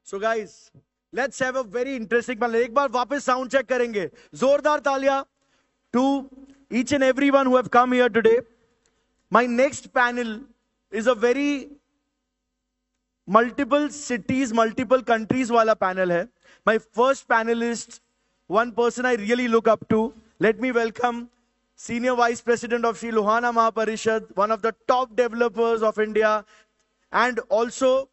So guys, let's have a very interesting panel. एक बार वापस sound check करेंगे. जोरदार तालियां to each and everyone who have come here today. My next panel is a very multiple cities, multiple countries वाला panel है. My first panelist, one person I really look up to. Let me welcome Senior Vice President of Sri Lohana Mahaparishad, one of the top developers of India, and also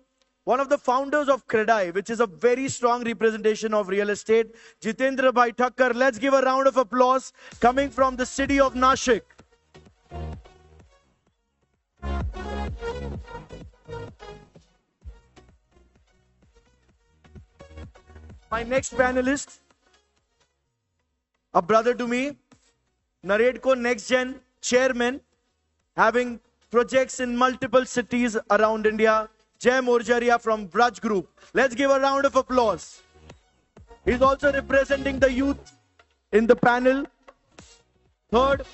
one of the founders of Credai, which is a very strong representation of real estate, Jitendra Bhai Thakkar. Let's give a round of applause coming from the city of Nashik. My next panelist, a brother to me, Naredco Next Gen Chairman, having projects in multiple cities around India, Jay Morjaria from Braj Group. Let's give a round of applause. He's also representing the youth in the panel. Third,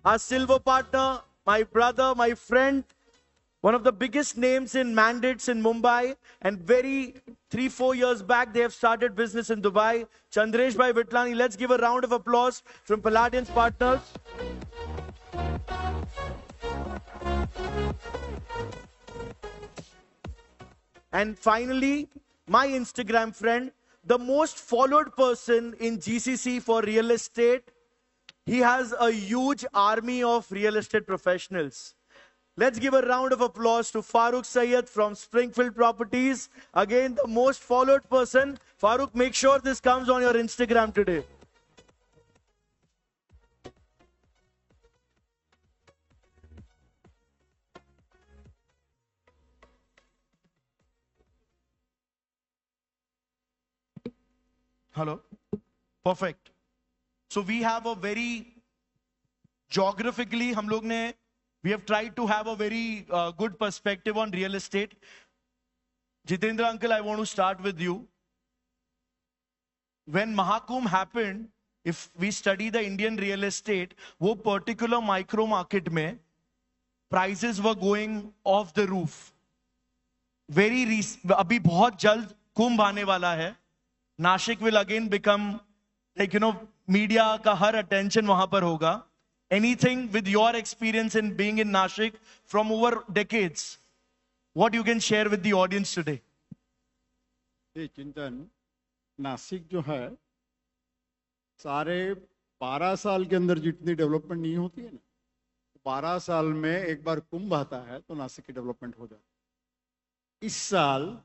our silver partner, my brother, my friend, one of the biggest names in mandates in Mumbai, and 3-4 years back, they have started business in Dubai. Chandresh Bhai Vitlani, let's give a round of applause from Palladian's partners. And finally, my Instagram friend, the most followed person in GCC for real estate. He has a huge army of real estate professionals. Let's give a round of applause to Farooq Sayyed from Springfield Properties. Again, the most followed person. Farooq, make sure this comes on your Instagram today. Hello. Perfect. So we have a very geographically, we have tried to have a very good perspective on real estate. Jitendra uncle, I want to start with you. When Mahakumbh happened, if we study the Indian real estate, wo particular micro market mein, prices were going off the roof. Abhi bahut jald kumbh aane wala hai. Nashik will again become, media ka har attention wahan par hoga. Anything with your experience in being in Nashik from over decades, what you can share with the audience today? ये चिंतन नासिक जो है सारे 12 साल के अंदर जितनी development नहीं होती है ना, 12 साल में एक बार कुंभ आता है तो नासिक की डेवलपमेंट हो जाती है. इस साल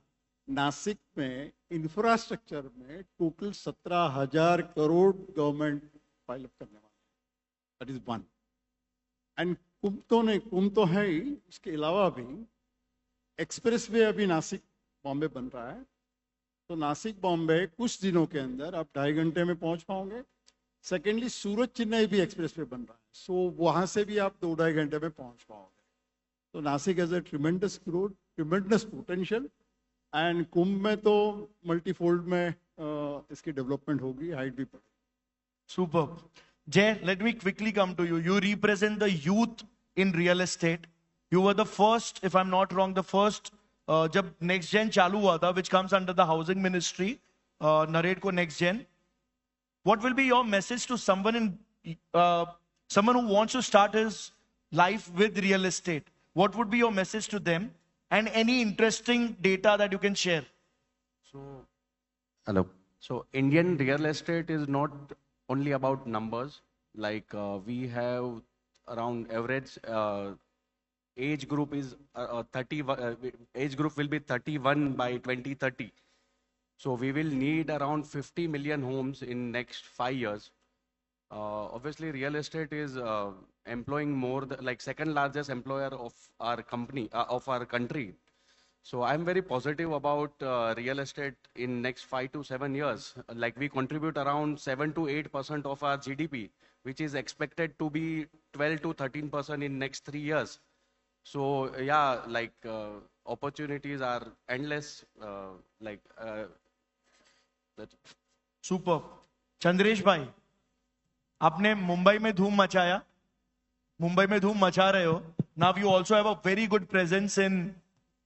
नासिक में इंफ्रास्ट्रक्चर में total 17,000 crore government file up करने वाला. That is one. And कुंभ तो है ही, इसके अलावा भी एक्सप्रेस वे अभी नासिक बॉम्बे बन रहा है. तो नासिक बॉम्बे कुछ दिनों के अंदर आप 2.5 घंटे में पहुंच पाओगे. सेकेंडली सूरत चेन्नई भी एक्सप्रेस वे बन रहा है, सो वहां से भी आप 2-2.5 घंटे में पहुंच पाओगे. तो Nashik has a tremendous growth, tremendous potential. And Kumbh में तो मल्टीफोल्ड में इसकी डेवलपमेंट होगी, हाइट भी बढ़ेगी. Super. Jay, let me quickly come to you. You represent the youth in real estate. You were the first, if I'm not wrong, the first, jab Next Gen chalu hua tha, which comes under the housing ministry, Naredco Next Gen. What will be your message to someone someone who wants to start his life with real estate? What would be your message to them? And any interesting data that you can share? Hello. So Indian real estate is not only about numbers. Like we have around average age group is 30. Age group will be 31 by 2030. So we will need around 50 million homes in next 5 years. Obviously, real estate is employing more, like second largest employer of our company, of our country. So I'm very positive about real estate in next 5 to 7 years. Like we contribute around 7 to 8% of our GDP, which is expected to be 12 to 13% in next 3 years. So yeah, like opportunities are endless. Super. Chandresh bhai, आपने मुंबई में धूम मचाया, मुंबई में धूम मचा रहे हो. Now you also have a very good presence in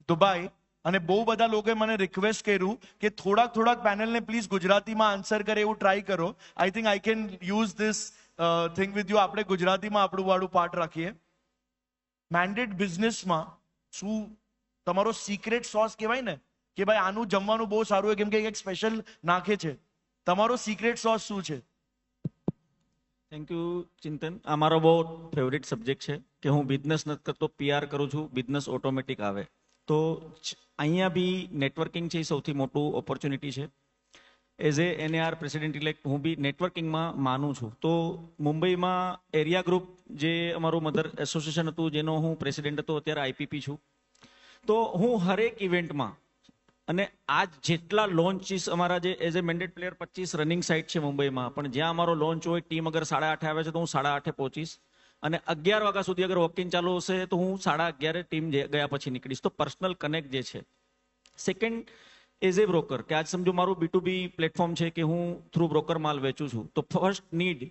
Dubai. અને બહુ બધા લોકોએ મને રિક્વેસ્ટ કર્યું કે થોડાક પેનલને પ્લીઝ ગુજરાતીમાં આન્સર કરે એવું ટ્રાય કરો. I think I can use this thing with you. આપણે ગુજરાતીમાં આપણું વાળું પાર્ટ રાખીએ. મેન્ડેટ બિઝનેસમાં શું તમારો સિક્રેટ સોસ કહેવાય ને કે ભાઈ આનું જમવાનું બહુ સારું હોય કેમ કે એક સ્પેશિયલ નાખે છે, તમારો સિક્રેટ સોસ શું છે? થેન્ક યુ ચિંતન. આ મારો બહુ ફેવરિટ સબ્જેક્ટ છે કે હું બિઝનેસ નથી કરતો, પીઆર કરું છું, બિઝનેસ ઓટોમેટિક આવે. તો અહીંયા બી નેટવર્કિંગ છે એ સૌથી મોટું ઓપોર્ચ્યુનિટી છે. As a NAR president elect હું બી નેટવર્કિંગમાં માનું છું. તો મુંબઈમાં એરિયા ગ્રુપ જે અમારું મધર એસોસિએશન હતું જેનો હું પ્રેસિડેન્ટ હતો, અત્યારે IPP છું. તો હું હરેક ઇવેન્ટમાં અને આજ જેટલા લોન્ચીસ અમારા જે as a mandate player 25 running site છે મુંબઈમાં, પણ જ્યાં અમારો લોન્ચ હોય ટીમ અગર 8:30 આવે છે તો હું 8:30 પહોંચીશ અને 11 વાગ્યા સુધી અગર વોકિંગ ચાલુ હશે તો હું 11:30 ટીમ ગયા પછી નીકળીશ. તો પર્સનલ કનેક્ટ જે છે. સેકન્ડ, એઝ એ બ્રોકર કે આજ સમજો મારું B2B પ્લેટફોર્મ છે કે હું થ્રુ બ્રોકર માલ વેચું છું, તો ફર્સ્ટ નીડ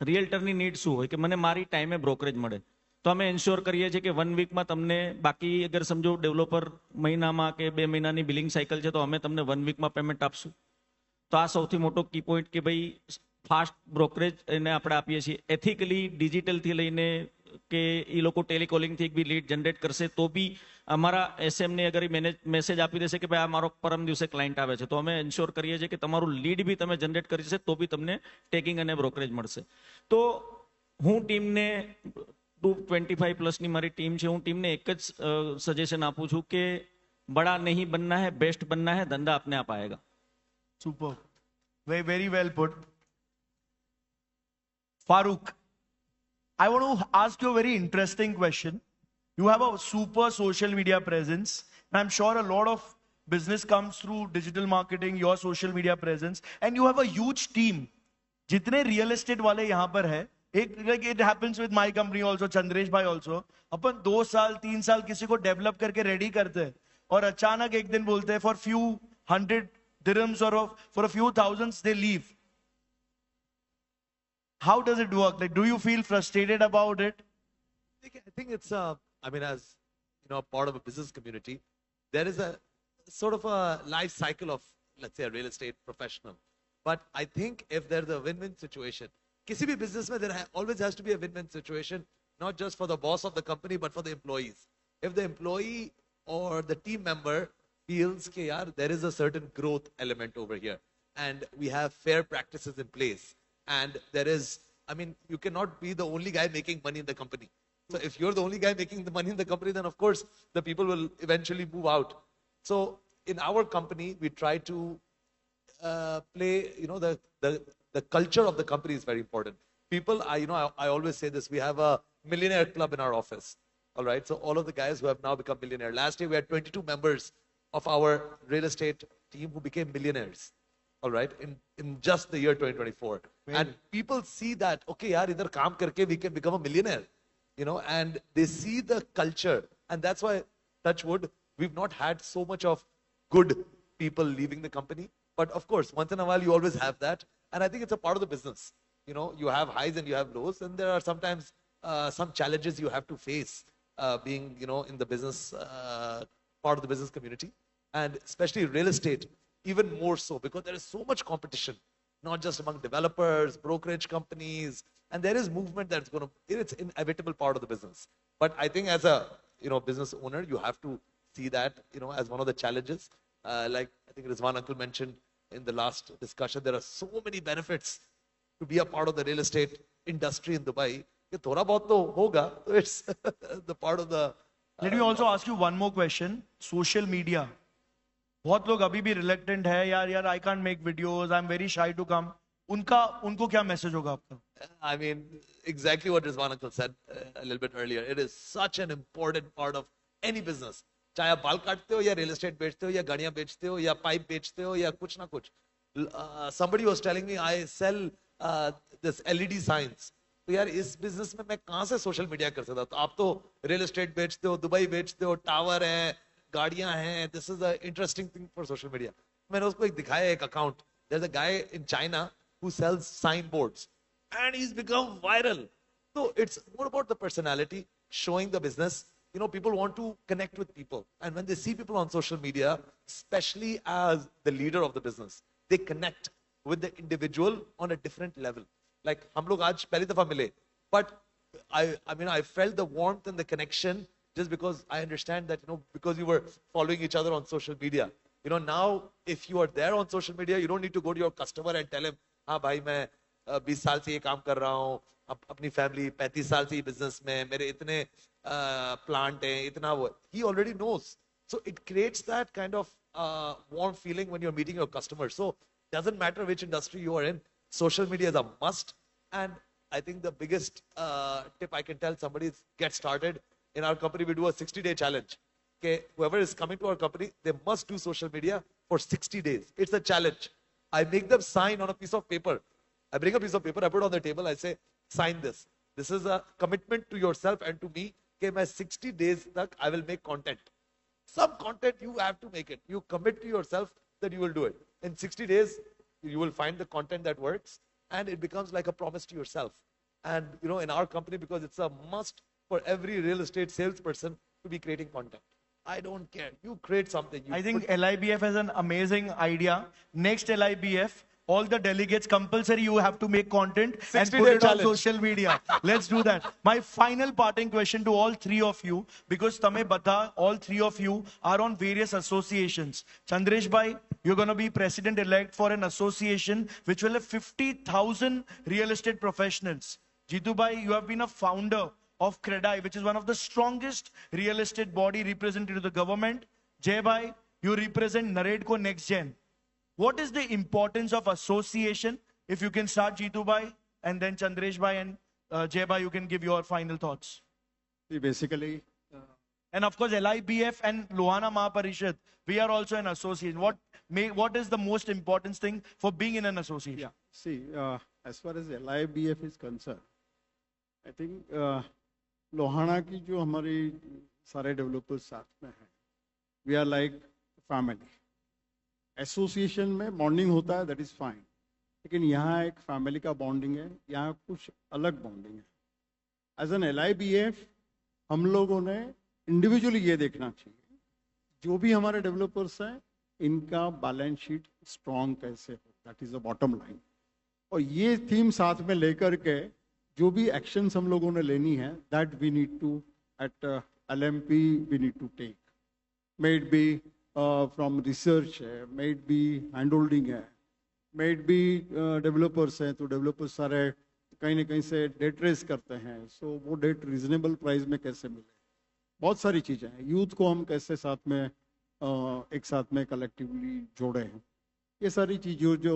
રિયલ્ટરની નીડ શું હોય કે મને મારી ટાઈમે બ્રોકરેજ મળે. તો અમે એન્શ્યોર કરીએ છીએ કે 1 વીકમાં તમને, બાકી અગર સમજો ડેવલપર મહિનામાં કે 2 મહિનાની બિલિંગ સાયકલ છે તો અમે તમને 1 વીકમાં પેમેન્ટ આપશું. તો આ સૌથી મોટો કી પોઈન્ટ કે ભાઈ ફાસ્ટ બ્રોકરેજ એને આપણે આપીએ છીએ. એથિકલી ડિજિટલથી લઈને કે એ લોકો ટેલિકોલિંગથી બી લીડ જનરેટ કરશે તો બી અમારા SMને અગર મેસેજ આપી દેશે કે ભાઈ આ મારો પરમ દિવસે ક્લાયન્ટ આવે છે, તો અમે એન્શ્યોર કરીએ છીએ કે તમારું લીડ બી તમે જનરેટ કરી છે તો બી તમને ટેકિંગ અને બ્રોકરેજ મળશે. તો હું ટીમને 225 પ્લસની મારી ટીમ છે, હું ટીમને એક જ સજેશન આપું છું કે બડા નહીં બનના હૈ, બેસ્ટ બનના હૈ, ધંધા अपने आप आएगा. Super. Very, very well put. Farooq, I want to ask you a very interesting question. You have a super social media presence, and I'm sure a lot of business comes through digital marketing, your social media presence, and you have a huge team. जितने real estate वाले यहाँ पर है, एक like it happens with my company also, Chandresh भाई also, अपन 2 साल 3 साल किसी को डेवलप करके रेडी करते हैं और अचानक एक दिन बोलते हैं for few hundred dirhams or for a few thousands they leave. How does it work? Like, do you feel frustrated about it? I think it's, I mean, as you know, part of a business community, there is a sort of a life cycle of, let's say, a real estate professional. But I think if there's a win-win situation, किसी भी business में there always has to be a win-win situation, not just for the boss of the company, but for the employees. If the employee or the team member feels that yaar, there is a certain growth element over here, and we have fair practices in place, and there is, I mean, you cannot be the only guy making money in the company. So if you're the only guy making the money in the company, then of course the people will eventually move out. So in our company, we try to play, you know, the culture of the company is very important. People, I always say this, we have a millionaire club in our office. All right. So all of the guys who have now become millionaire. Last year we had 22 members of our real estate team who became millionaires. All right. In just the year 2024. And people see that, okay, yaar, idhar kaam karke we can become a millionaire, you know, and they see the culture. And that's why, touch wood, we've not had so much of good people leaving the company. But of course, once in a while, you always have that. And I think it's a part of the business. You know, you have highs and you have lows. And there are sometimes some challenges you have to face being, you know, in the business, part of the business community. And especially real estate, even more so, because there is so much competition, not just among developers, brokerage companies, and there is movement that's going to, it's an inevitable part of the business. But I think as a, you know, business owner, you have to see that, you know, as one of the challenges. Like I think Rizwan uncle mentioned in the last discussion, there are so many benefits to be a part of the real estate industry in Dubai. Ye thoda bahut to hoga, so it's the part of the. Let me also ask you one more question. Social media. बहुत लोग अभी भी reluctant है यार I can't make videos, I am very shy to come. उनको क्या message होगा आपका? I mean, exactly what Rizwan uncle said a little bit earlier. It is such an important part of any business. चाहे आप बाल काटते हो या रियल एस्टेट बेचते हो या गाड़ियां बेचते हो या पाइप बेचते हो या कुछ ना कुछ. Somebody was telling me I sell this LED signs. तो यार इस बिजनेस में मैं कहाँ से सोशल मीडिया कर सकता? तो आप तो रियल एस्टेट बेचते हो, दुबई बेचते हो, टावर है, गाड़ियां हैं. This is a interesting thing for social media. मैंने उसको एक दिखाया एक account. There is a guy in China who sells sign boards and he is become viral. So it's more about the personality, showing the business, you know, people want to connect with people. And when they see people on social media, especially as the leader of the business, they connect with the individual on a different level. Like, हम लोग आज पहली दफा मिले, but I mean, I felt the warmth and the connection just because I understand that, you know, because you were following each other on social media. You know, now if you are there on social media, you don't need to go to your customer and tell him, हाँ भाई मैं 20 साल से ये काम कर रहा हूँ, अपनी फैमिली 35 साल से बिजनेस में, मेरे इतने प्लांट हैं, इतना वो. He already knows. So it creates that kind of warm feeling when you're meeting your customers. So doesn't matter which industry you are in, social media is a must. And I think the biggest tip I can tell somebody is get started. In our company, we do a 60-day challenge. Okay, whoever is coming to our company, they must do social media for 60 days. It's a challenge. I make them sign on a piece of paper. I bring a piece of paper, I put it on the table, I say, sign this. This is a commitment to yourself and to me. Okay, my 60 days, I will make content. Some content you have to make it. You commit to yourself that you will do it. In 60 days, you will find the content that works, and it becomes like a promise to yourself. And you know, in our company, because it's a must for every real estate salesperson to be creating content. I don't care. You create something. You I think put- LIBF has an amazing idea. Next LIBF, all the delegates compulsory you have to make content and 60-day put it challenge. on social media. Let's do that. My final parting question to all three of you, because tame bata, all three of you are on various associations. Chandresh bhai, you're going to be president-elect for an association which will have 50,000 real estate professionals. Jitu bhai, you have been a founder of CREDAI, which is one of the strongest real estate body represented to the government. Jay bhai, you represent Naredco Next Gen. What is the importance of association? If you can start Jitu bhai, and then Chandresh bhai and Jay bhai, you can give your final thoughts. See, basically, And of course, LIBF and Lohana Mahaparishad, we are also an association. What is the most important thing for being in an association? yeah, see, as far as LIBF is concerned, I think Lohana की जो हमारी सारे developers साथ में हैं, we are like family. Association में bonding होता है, दैट इज फाइन, लेकिन यहाँ एक फैमिली का बॉन्डिंग है, यहाँ कुछ अलग बॉन्डिंग है. एज एन LIBF हम लोगों ने इंडिविजुअली ये देखना चाहिए, जो भी हमारे डेवलपर्स हैं इनका बैलेंस शीट स्ट्रॉन्ग कैसे हो, that is the bottom line. और ये थीम साथ में लेकर के जो भी एक्शंस हम लोगों ने लेनी है, that we need to at LMP we need to take. May it be from research है, may it be hand holding है, मे इट बी डेवलपर्स हैं, तो डेवलपर्स सारे कहीं ना कहीं से डेट रेस करते हैं, सो वो डेट रीजनेबल प्राइस में कैसे मिले, बहुत सारी चीज़ें हैं. यूथ को हम कैसे साथ में एक साथ में कलेक्टिवली जोड़े हैं, ये सारी चीज़ें जो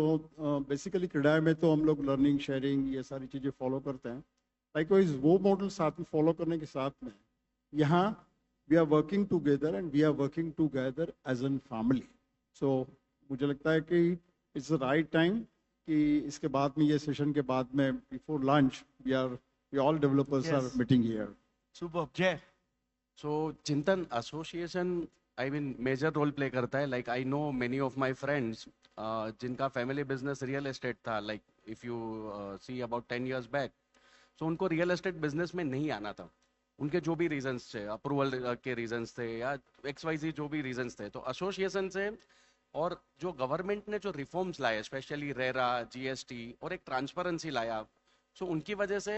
बेसिकली क्रेडाई में तो हम लोग लर्निंग शेयरिंग ये सारी चीज़ें फॉलो करते हैं. लाइकवाइज वो मॉडल साथ में फॉलो करने के साथ में यहाँ we are working together and we are working together as an family. So मुझे लगता है कि इट्स द राइट टाइम कि इसके बाद में, ये सेशन के बाद में, before lunch we all developers are Yes. Meeting here. Superb. Jay. So Chintan, association, I mean, major role play करता है. Like I know many of my friends, जिनका family business real estate था. Like if you see about 10 years back, so उनको real estate business में नहीं आना था. उनके जो भी reasons थे, approval के reasons थे या XYZ जो भी reasons थे, तो association से और जो गवर्नमेंट ने जो रिफॉर्म्स लाए, स्पेशली रेरा, GST और एक ट्रांसपेरेंसी लाया, सो उनकी वजह से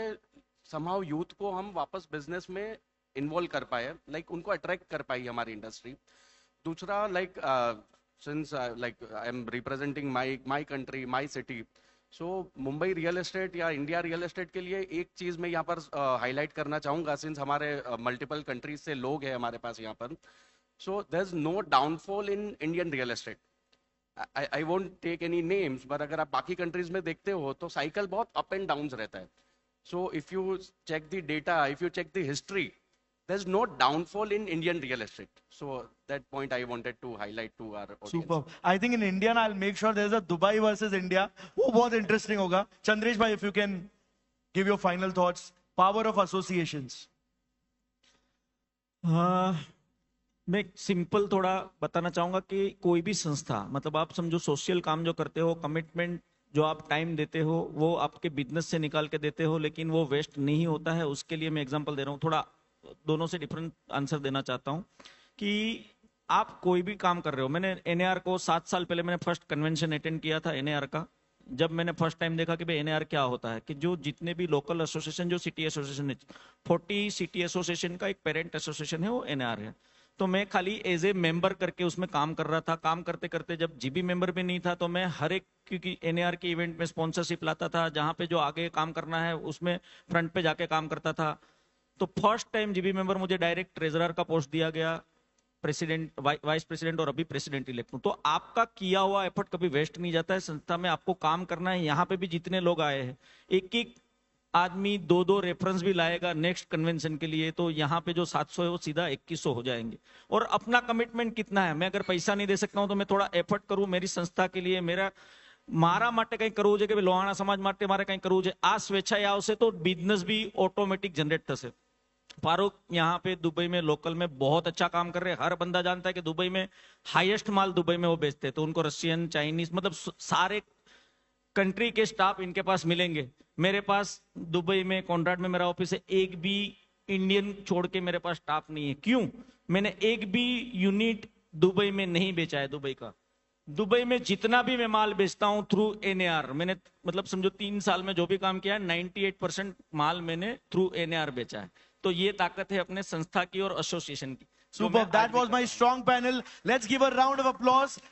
समहाउ यूथ को हम वापस बिजनेस में इन्वॉल्व कर पाए, लाइक उनको अट्रैक्ट कर पाई हमारी इंडस्ट्री. दूसरा, like since like I am representing my country, my city, so Mumbai real estate या इंडिया रियल एस्टेट के लिए एक चीज़ मैं यहाँ पर हाईलाइट करना चाहूँगा, सिंस हमारे मल्टीपल कंट्रीज से लोग हैं हमारे पास यहाँ पर. So there's no downfall in Indian real estate. I won't take any names, but अगर आप बाकी countries में देखते हो तो cycle बहुत up and downs रहता है. So if you check the data, if you check the history, there's no downfall in Indian real estate. So that point I wanted to highlight to our audience. Superb. I think in India I'll make sure there's a Dubai versus India. वो बहुत interesting होगा. Chandresh bhai, if you can give your final thoughts. Power of associations. मैं simple थोड़ा बताना चाहूंगा कि कोई भी संस्था, मतलब आप समझो सोशल काम जो करते हो, कमिटमेंट जो आप टाइम देते हो वो आपके बिजनेस से निकाल के देते हो, लेकिन वो वेस्ट नहीं होता है. उसके लिए मैं एग्जांपल दे रहा हूँ. थोड़ा दोनों से डिफरेंट आंसर देना चाहता हूँ कि आप कोई भी काम कर रहे हो। मैंने एनएआर को 7 साल पहले मैंने फर्स्ट कन्वेंशन अटेंड किया था एनएआर का। जब मैंने फर्स्ट टाइम देखा कि भाई एनएआर क्या होता है, कि जो जितने भी लोकल एसोसिएशन, जो सिटी एसोसिएशन है, 40 सिटी एसोसिएशन का एक पेरेंट एसोसिएशन है, वो एनएआर है। तो मैं खाली एज ए मेंबर करके उसमें काम कर रहा था। काम करते करते जब जीबी मेंबर भी नहीं था तो मैं हर एक, क्योंकि एनएआर के इवेंट में स्पॉन्सरशिप लाता था, जहां पे जो आगे काम करना है उसमें फ्रंट पे जाके काम करता था। तो फर्स्ट टाइम जीबी मेंबर मुझे डायरेक्ट ट्रेजरर का पोस्ट दिया गया, प्रेसिडेंट, वाइस प्रेसिडेंट और अभी प्रेसिडेंट इलेक्ट हूं। तो आपका किया हुआ एफर्ट कभी वेस्ट नहीं जाता है। संस्था में आपको काम करना है। यहाँ पे भी जितने लोग आए हैं, एक एक आदमी 2-2 रेफरेंस भी लाएगा नेक्स्ट कन्वेंशन के लिए, तो यहाँ पे जो 700 है वो सीधा 2100 हो जाएंगे। और अपना कमिटमेंट कितना है, मैं अगर पैसा नहीं दे सकता हूं तो मैं थोड़ा एफर्ट करूं मेरी संस्था के लिए, મારા માટે કંઈ કરવું છે, કે ભાઈ લોહાણા સમાજ માટે મારે કંઈ કરવું છે, આ સ્વેચ્છાએ આવશે તો બિઝનેસ भी ऑटोमेटिक जनरेट થશે। फारूक यहाँ पे दुबई में लोकल में बहुत अच्छा काम कर रहे हैं। हर बंदा जानता है कि दुबई में हाईएस्ट माल दुबई में वो बेचते हैं, तो उनको रशियन, चाइनीज, मतलब सारे कंट्री के स्टाफ इनके पास मिलेंगे। मेरे पास दुबई में कॉन्ट्रैक्ट में मेरा ऑफिस है, एक भी इंडियन छोड़ के मेरे पास स्टाफ नहीं है। क्यों? मैंने एक भी यूनिट दुबई में नहीं बेचा है। दुबई का, दुबई में जितना भी मैं माल बेचता हूं थ्रू एनएआर, मैंने मतलब समझो 3 साल में जो भी काम किया है 98% माल मैंने थ्रू एनएआर बेचा है। तो ये ताकत है अपने संस्था की और एसोसिएशन की। Superb. That was my strong panel. Let's give a round of applause